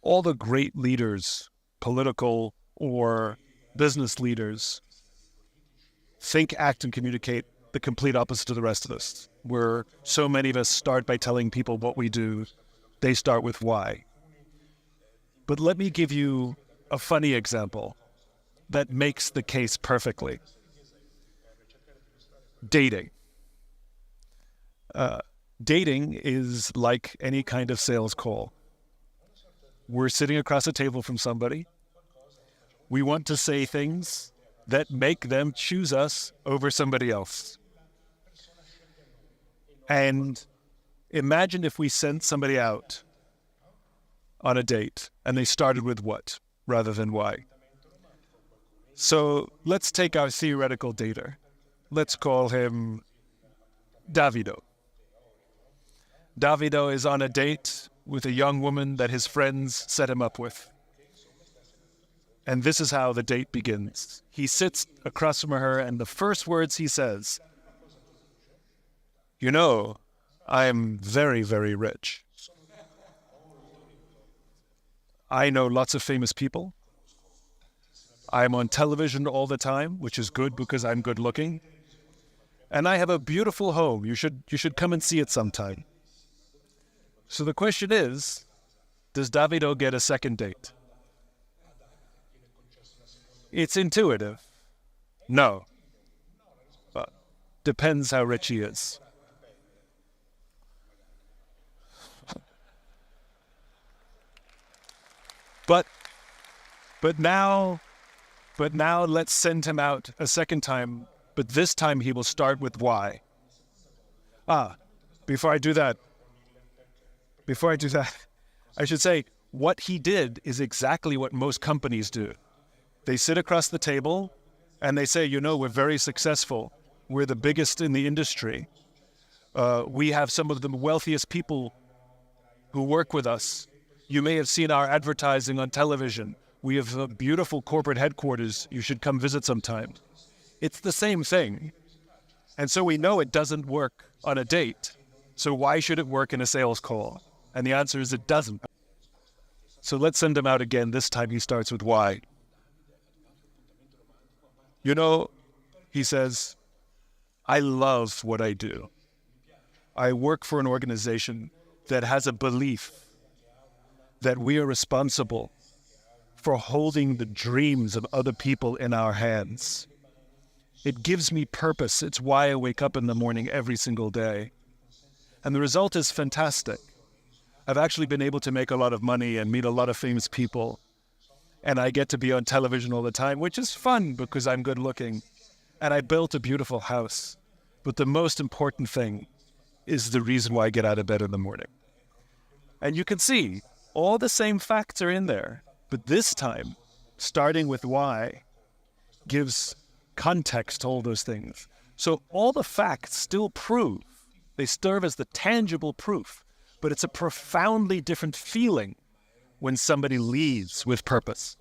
All the great leaders, political or business leaders, think, act, and communicate the complete opposite of the rest of us. Where so many of us start by telling people what we do, they start with why. But let me give you a funny example that makes the case perfectly. Dating. Dating is like any kind of sales call. We're sitting across a table from somebody. We want to say things that make them choose us over somebody else. And imagine if we sent somebody out on a date and they started with what rather than why. So let's take our theoretical dater. Let's call him Davido. Davido is on a date with a young woman that his friends set him up with. And this is how the date begins. He sits across from her, and the first words he says, "You know, I'm very, very rich. I know lots of famous people. I'm on television all the time, which is good because I'm good looking. And I have a beautiful home. You should come and see it sometime." So the question is, does Davido get a second date? It's intuitive. No. But depends how rich he is. But now let's send him out a second time, but this time he will start with why. Before I do that, I should say what he did is exactly what most companies do. They sit across the table and they say, you know, we're very successful. We're the biggest in the industry. We have some of the wealthiest people who work with us. You may have seen our advertising on television. We have a beautiful corporate headquarters. You should come visit sometime. It's the same thing. And so we know it doesn't work on a date. So why should it work in a sales call? And the answer is it doesn't. So let's send him out again. This time he starts with why. You know, he says, I love what I do. I work for an organization that has a belief that we are responsible for holding the dreams of other people in our hands. It gives me purpose. It's why I wake up in the morning every single day. And the result is fantastic. I've actually been able to make a lot of money and meet a lot of famous people. And I get to be on television all the time, which is fun because I'm good looking. And I built a beautiful house. But the most important thing is the reason why I get out of bed in the morning. And you can see all the same facts are in there. But this time, starting with why gives context to all those things. So all the facts still prove. They serve as the tangible proof. But it's a profoundly different feeling when somebody leads with purpose.